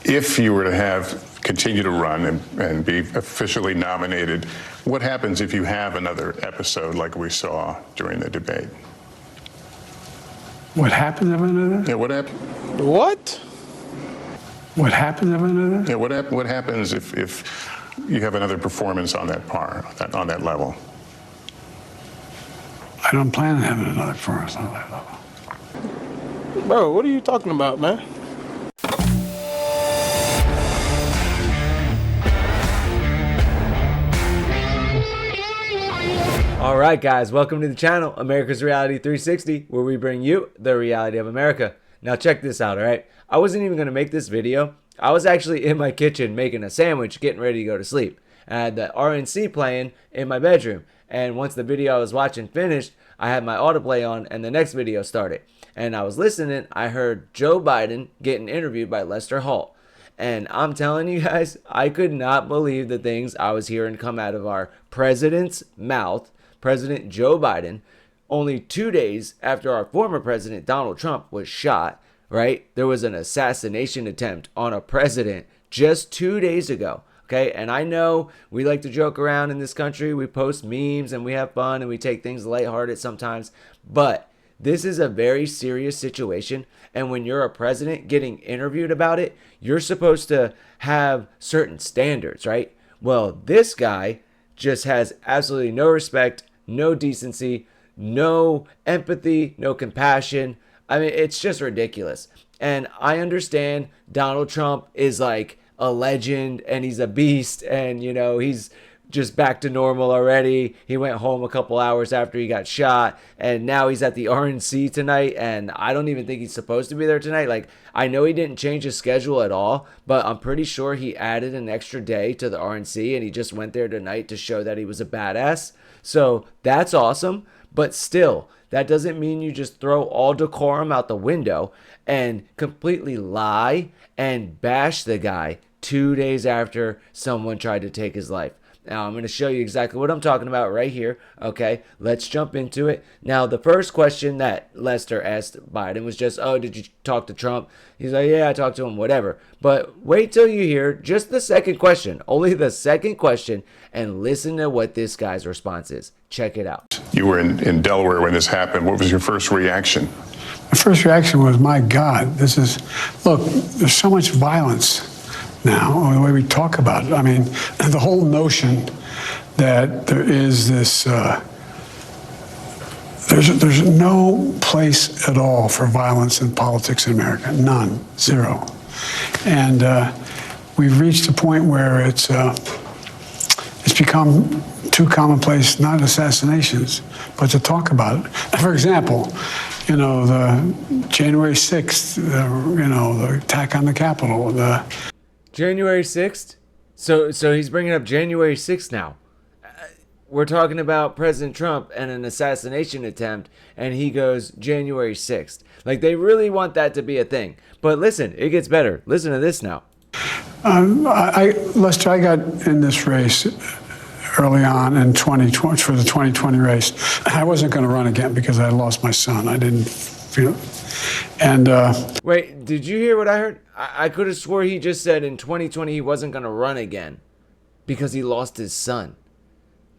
If you were to continue to run and be officially nominated, what happens if you have another episode like we saw during the debate? What happens if another? Yeah, what happens? What? What happens if another? Yeah, what happens if you have another performance on that on that level? I don't plan on having another performance on that level. Bro, what are you talking about, man? All right, guys, welcome to the channel, America's Reality 360, where we bring you the reality of America. Now, check this out, all right? I wasn't even going to make this video. I was actually in my kitchen making a sandwich, getting ready to go to sleep. I had the RNC playing in my bedroom. And once the video I was watching finished, I had my autoplay on and the next video started. And I was listening, I heard Joe Biden getting interviewed by Lester Holt. And I'm telling you guys, I could not believe the things I was hearing come out of our president's mouth, President Joe Biden, only 2 days after our former president, Donald Trump, was shot, right? There was an assassination attempt on a president just 2 days ago. Okay, and I know we like to joke around in this country. We post memes and we have fun and we take things lighthearted sometimes. But this is a very serious situation. And when you're a president getting interviewed about it, you're supposed to have certain standards, right? Well, this guy just has absolutely no respect, no decency, no empathy, no compassion. I mean, it's just ridiculous. And I understand Donald Trump is like a legend and he's a beast and he's just back to normal already. He went home a couple hours after he got shot and now he's at the RNC tonight, and I don't even think he's supposed to be there tonight. Like, I know he didn't change his schedule at all, but I'm pretty sure he added an extra day to the RNC and he just went there tonight to show that he was a badass. So that's awesome, but still, that doesn't mean you just throw all decorum out the window and completely lie and bash the guy 2 days after someone tried to take his life. Now, I'm going to show you exactly what I'm talking about right here. Okay, let's jump into it. Now, the first question that Lester asked Biden was just, oh, did you talk to Trump? He's like, yeah, I talked to him, whatever. But wait till you hear just the second question, only the second question, and listen to what this guy's response is. Check it out. You were in Delaware when this happened. What was your first reaction? My first reaction was, my God, look, there's so much violence now, the way we talk about it. I mean, the whole notion that there is this, there's no place at all for violence in politics in America. None. Zero. And we've reached a point where it's become too commonplace, not assassinations, but to talk about it. For example, the January 6th, the attack on the Capitol, January 6th? So he's bringing up January 6th now. We're talking about President Trump and an assassination attempt, and he goes January 6th. Like, they really want that to be a thing. But listen, it gets better. Listen to this now. Lester, I got in this race early on in 2020 for the 2020 race. I wasn't going to run again because I lost my son. I didn't feel. And wait, did you hear what I heard? I could have swore he just said in 2020 he wasn't going to run again because he lost his son.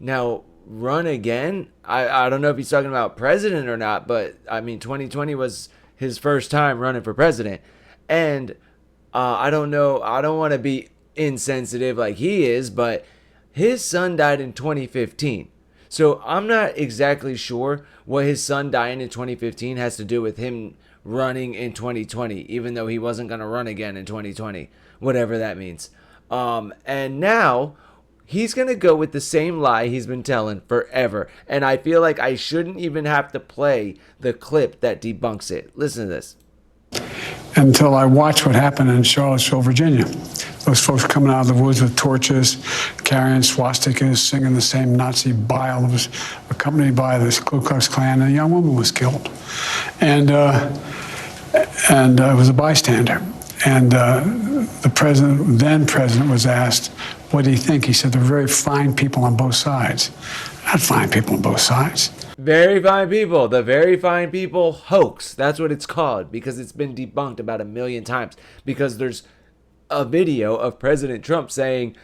Now, run again? I don't know if he's talking about president or not, but I mean, 2020 was his first time running for president. And I don't know, I don't want to be insensitive like he is, but his son died in 2015. So I'm not exactly sure what his son dying in 2015 has to do with him running in 2020, even though he wasn't going to run again in 2020, whatever that means. And now he's going to go with the same lie he's been telling forever. And I feel like I shouldn't even have to play the clip that debunks it. Listen to this. Until I watched what happened in Charlottesville, Virginia. Those folks coming out of the woods with torches, carrying swastikas, singing the same Nazi bile, was accompanied by this Ku Klux Klan, and a young woman was killed. And I was a bystander. And the president, then president, was asked, what do you think? He said, they're very fine people on both sides. Not fine people on both sides. Very fine people. The very fine people hoax. That's what it's called, because it's been debunked about 1 million times. Because there's a video of President Trump saying,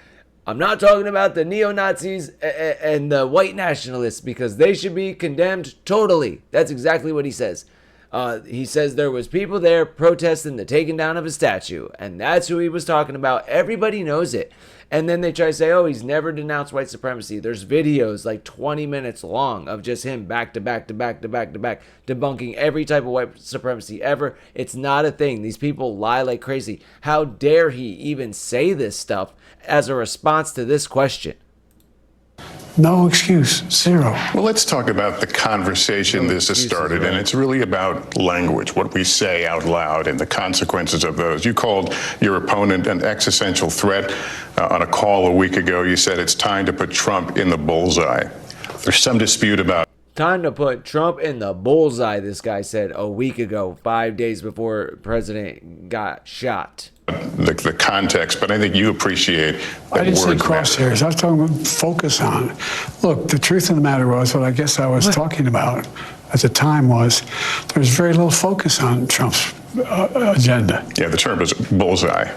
I'm not talking about the neo-Nazis and the white nationalists because they should be condemned totally. That's exactly what he says. He says there was people there protesting the taking down of a statue, and that's who he was talking about. Everybody knows it. And then they try to say, oh, he's never denounced white supremacy. There's videos like 20 minutes long of just him back to back to back to back to back debunking every type of white supremacy ever. It's not a thing. These people lie like crazy. How dare he even say this stuff as a response to this question? No excuse, zero. Well, let's talk about the conversation this has started, and it's really about language, what we say out loud, and the consequences of those. You called your opponent an existential threat on a call a week ago. You said it's time to put Trump in the bullseye. There's some dispute about Time to put Trump in the bullseye, this guy said a week ago, 5 days before President got shot. the context, but I think you appreciate that I didn't say words matter. crosshairs. I was talking about focus on. Look, the truth of the matter was, what I guess I was talking about at the time was, there's very little focus on Trump's agenda. Yeah, the term is bullseye.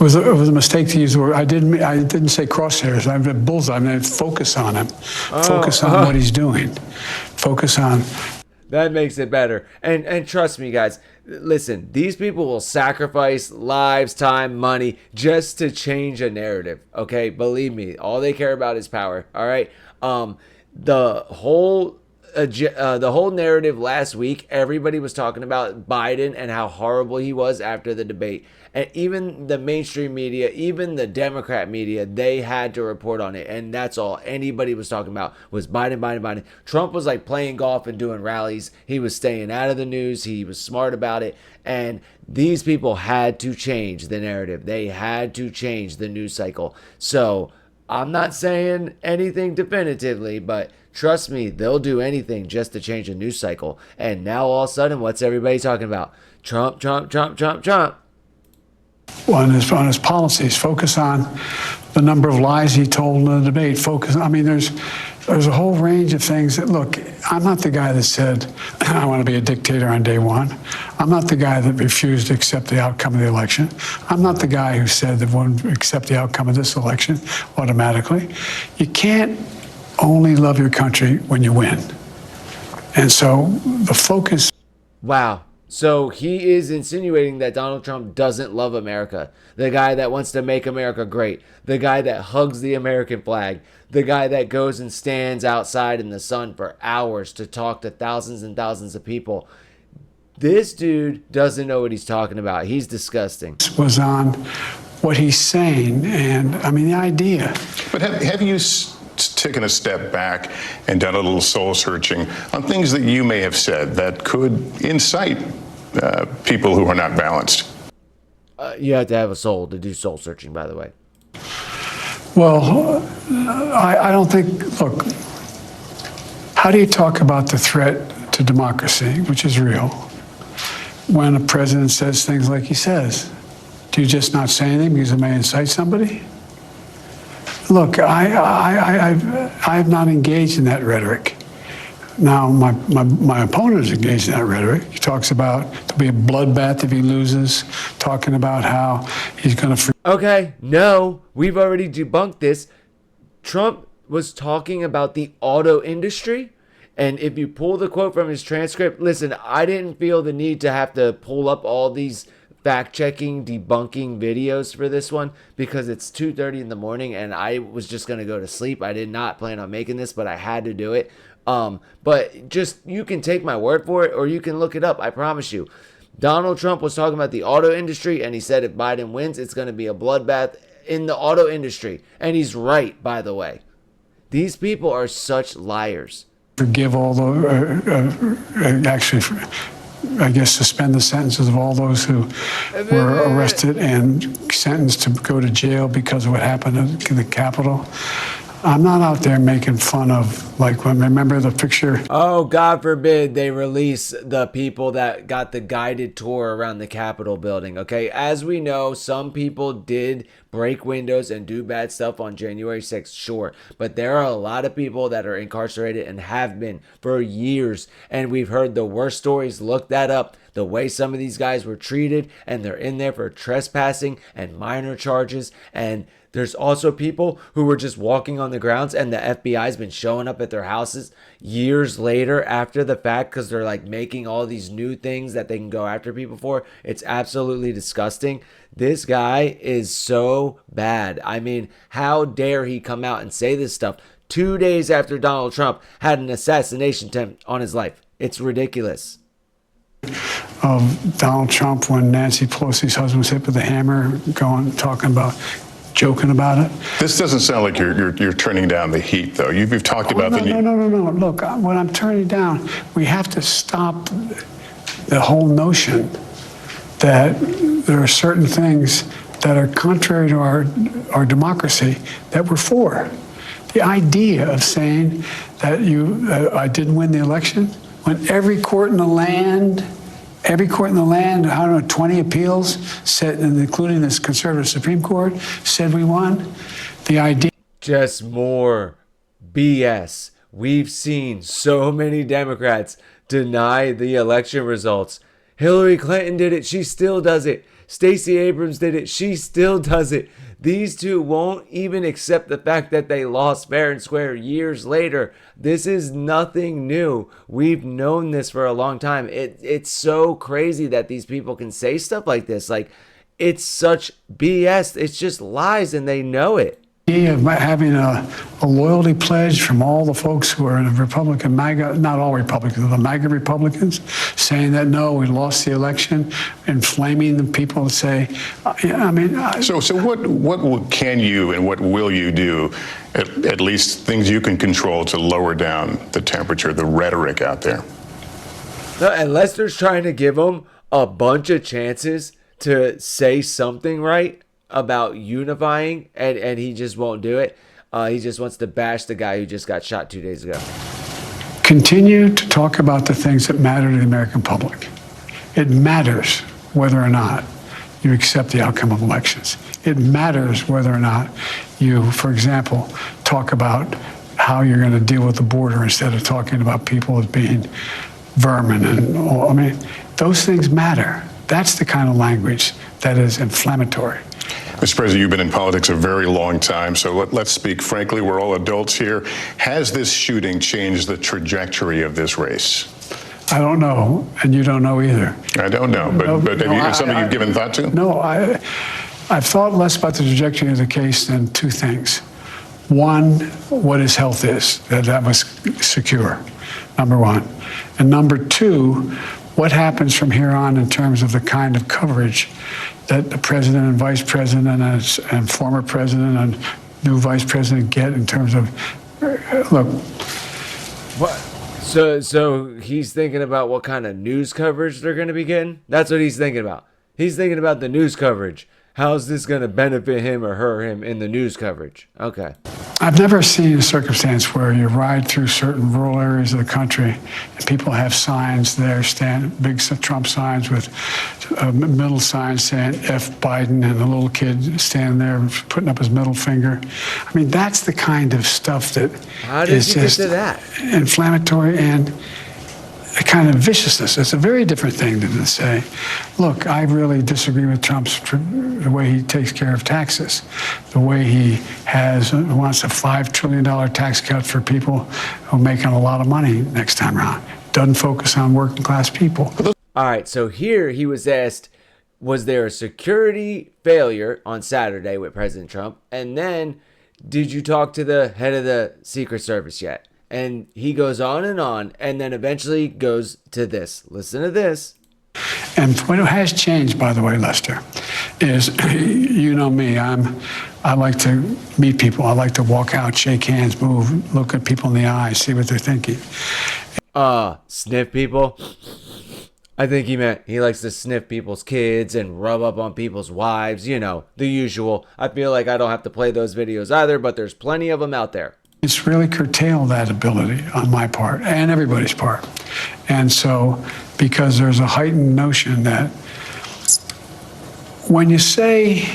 It was a mistake to use the word. I didn't say crosshairs. I meant bullseye. I meant focus on him. Focus on what he's doing. Focus on. That makes it better. And trust me, guys, listen, these people will sacrifice lives, time, money just to change a narrative. Okay, believe me, all they care about is power. All right. The whole narrative last week, everybody was talking about Biden and how horrible he was after the debate. And even the mainstream media, even the Democrat media, they had to report on it. And that's all anybody was talking about was Biden, Biden, Biden. Trump was like playing golf and doing rallies. He was staying out of the news. He was smart about it. And these people had to change the narrative. They had to change the news cycle. So I'm not saying anything definitively, but trust me, they'll do anything just to change the news cycle. And now all of a sudden, what's everybody talking about? Trump, Trump, Trump, Trump, Trump. On his policies, focus on the number of lies he told in the debate. Focus. I mean, there's a whole range of things that, look, I'm not the guy that said I want to be a dictator on day one. I'm not the guy that refused to accept the outcome of the election. I'm not the guy who said that won't accept the outcome of this election automatically. You can't only love your country when you win. And so the focus. Wow. So he is insinuating that Donald Trump doesn't love America. The guy that wants to make America great. The guy that hugs the American flag. The guy that goes and stands outside in the sun for hours to talk to thousands and thousands of people. This dude doesn't know what he's talking about. He's disgusting. Was on what he's saying. And I mean, the idea. But have you taken a step back and done a little soul searching on things that you may have said that could incite people who are not balanced? You have to have a soul to do soul searching, by the way. Well, I don't think, look, how do you talk about the threat to democracy, which is real, when a president says things like he says? Do you just not say anything because it may incite somebody? Look, I have not engaged in that rhetoric. Now, my opponent is engaged in that rhetoric. He talks about there'll be a bloodbath if he loses, talking about how he's going to... Okay, no, we've already debunked this. Trump was talking about the auto industry. And if you pull the quote from his transcript, listen, I didn't feel the need to have to pull up all these fact-checking, debunking videos for this one because it's 2:30 in the morning and I was just going to go to sleep. I did not plan on making this, but I had to do it. But just, you can take my word for it or you can look it up. I promise you. Donald Trump was talking about the auto industry and he said if Biden wins, it's going to be a bloodbath in the auto industry. And he's right, by the way. These people are such liars. Forgive all the... actually... I guess suspend the sentences of all those who were arrested and sentenced to go to jail because of what happened in the Capitol. I'm not out there making fun of, like, remember the picture? Oh, God forbid they release the people that got the guided tour around the Capitol building, okay? As we know, some people did break windows and do bad stuff on January 6th, sure. But there are a lot of people that are incarcerated and have been for years. And we've heard the worst stories. Look that up. The way some of these guys were treated, and they're in there for trespassing and minor charges. And there's also people who were just walking on the grounds, and the FBI's been showing up at their houses years later after the fact because they're like making all these new things that they can go after people for. It's absolutely disgusting. This guy is so bad. I mean, how dare he come out and say this stuff 2 days after Donald Trump had an assassination attempt on his life? It's ridiculous. Of Donald Trump when Nancy Pelosi's husband was hit with a hammer, joking about it. This doesn't sound like you're turning down the heat, though. You've talked about no, the. No. Look, what I'm turning down, we have to stop the whole notion that there are certain things that are contrary to our democracy that we're for. The idea of saying that I didn't win the election when every court in the land, I don't know, 20 appeals said, including this conservative Supreme Court, said we won. The idea. Just more BS. We've seen so many Democrats deny the election results. Hillary Clinton did it. She still does it. Stacey Abrams did it. She still does it. These two won't even accept the fact that they lost fair and square years later. This is nothing new. We've known this for a long time. It's so crazy that these people can say stuff like this. Like, it's such BS. It's just lies, and they know it. Of having a loyalty pledge from all the folks who are in the Republican MAGA, not all Republicans, the MAGA Republicans, saying that no, we lost the election, inflaming the people to say, So what can you and what will you do, at least things you can control to lower down the temperature, the rhetoric out there? No, and Lester's trying to give them a bunch of chances to say something right about unifying, and he just won't do it. He just wants to bash the guy who just got shot 2 days ago. Continue to talk about the things that matter to the American public. It matters whether or not you accept the outcome of elections. It matters whether or not you, for example, talk about how you're going to deal with the border instead of talking about people as being vermin. And those things matter. That's the kind of language that is inflammatory. Mr. President, you've been in politics a very long time, so let's speak frankly. We're all adults here. Has this shooting changed the trajectory of this race? I don't know, and you don't know either. I don't know, but something you've given thought to? No, I've thought less about the trajectory of the case than two things. One, what his health is, that was secure, number one. And number two, what happens from here on in terms of the kind of coverage that the president and vice president and former president and new vice president get in terms of, look. What? So he's thinking about what kind of news coverage they're going to be getting? That's what he's thinking about. He's thinking about the news coverage. How's this going to benefit him or him in the news coverage? Okay. I've never seen a circumstance where you ride through certain rural areas of the country and people have signs there, big Trump signs with middle signs saying F Biden, and a little kid standing there putting up his middle finger. I mean, that's the kind of stuff that is just inflammatory and a kind of viciousness. It's a very different thing than to say, look, I really disagree with the way he takes care of taxes, the way he wants a $5 trillion tax cut for people who are making a lot of money next time around. Doesn't focus on working class people. All right, so here he was asked, was there a security failure on Saturday with President Trump? And then, did you talk to the head of the Secret Service yet? And he goes on, and then eventually goes to this. Listen to this. And what has changed, by the way, Lester, is, you know me, I like to meet people. I like to walk out, shake hands, move, look at people in the eye, see what they're thinking. Sniff people? I think he meant he likes to sniff people's kids and rub up on people's wives, you know, the usual. I feel like I don't have to play those videos either, but there's plenty of them out there. It's really curtailed that ability on my part and everybody's part. And so, because there's a heightened notion that when you say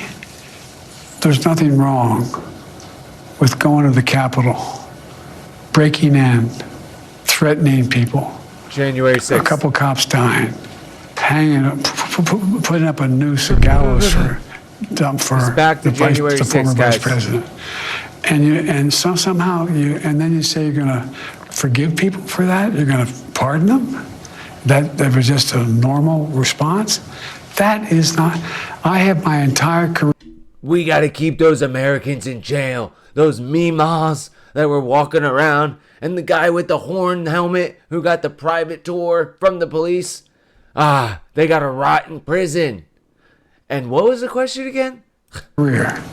there's nothing wrong with going to the Capitol, breaking in, threatening people, January a 6th. couple cops dying, hanging up, putting up a noose, a gallows for back to January the former 6th, vice guys. president. And somehow and then you say you're going to forgive people for that? You're going to pardon them? That was just a normal response? That is not. I have my entire career. We got to keep those Americans in jail. Those meemaws that were walking around, and the guy with the horn helmet who got the private tour from the police. They got to rot in prison. And what was the question again? Career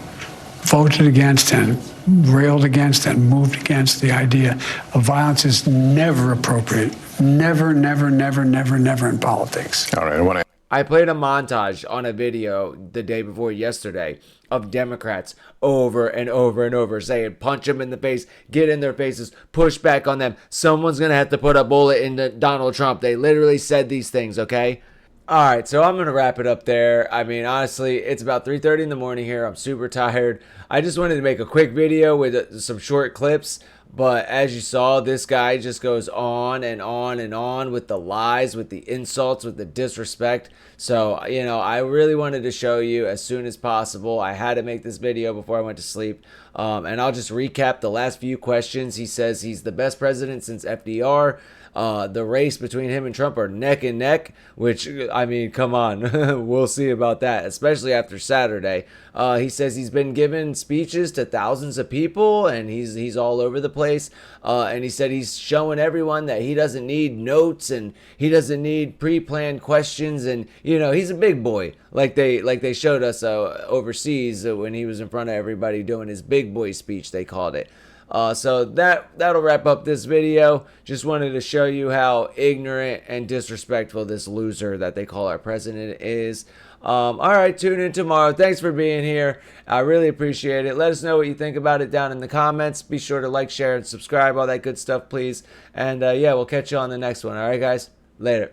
voted against and railed against and moved against the idea of violence is never appropriate. Never, never, never, never, never in politics. All right, I want to I played a montage on a video the day before yesterday of Democrats over and over and over saying, punch them in the face, get in their faces, push back on them. Someone's going to have to put a bullet into Donald Trump. They literally said these things, okay? All right, so I'm going to wrap it up there. I mean, honestly, it's about 3:30 in the morning here. I'm super tired. I just wanted to make a quick video with some short clips. But as you saw, this guy just goes on and on and on with the lies, with the insults, with the disrespect. So, I really wanted to show you as soon as possible. I had to make this video before I went to sleep. And I'll just recap the last few questions. He says he's the best president since FDR. The race between him and Trump are neck and neck, which, I mean, come on. We'll see about that, especially after Saturday. He says he's been giving speeches to thousands of people, and he's all over the place. And he said he's showing everyone that he doesn't need notes and he doesn't need pre-planned questions. And, he's a big boy, like they showed us overseas when he was in front of everybody doing his big boy speech, they called it. So that'll wrap up this video. Just wanted to show you how ignorant and disrespectful this loser that they call our president is. All right, tune in tomorrow. Thanks for being here. I really appreciate it. Let us know what you think about it down in the comments. Be sure to like, share, and subscribe, all that good stuff, please. And yeah, we'll catch you on the next one. All right, guys? Later.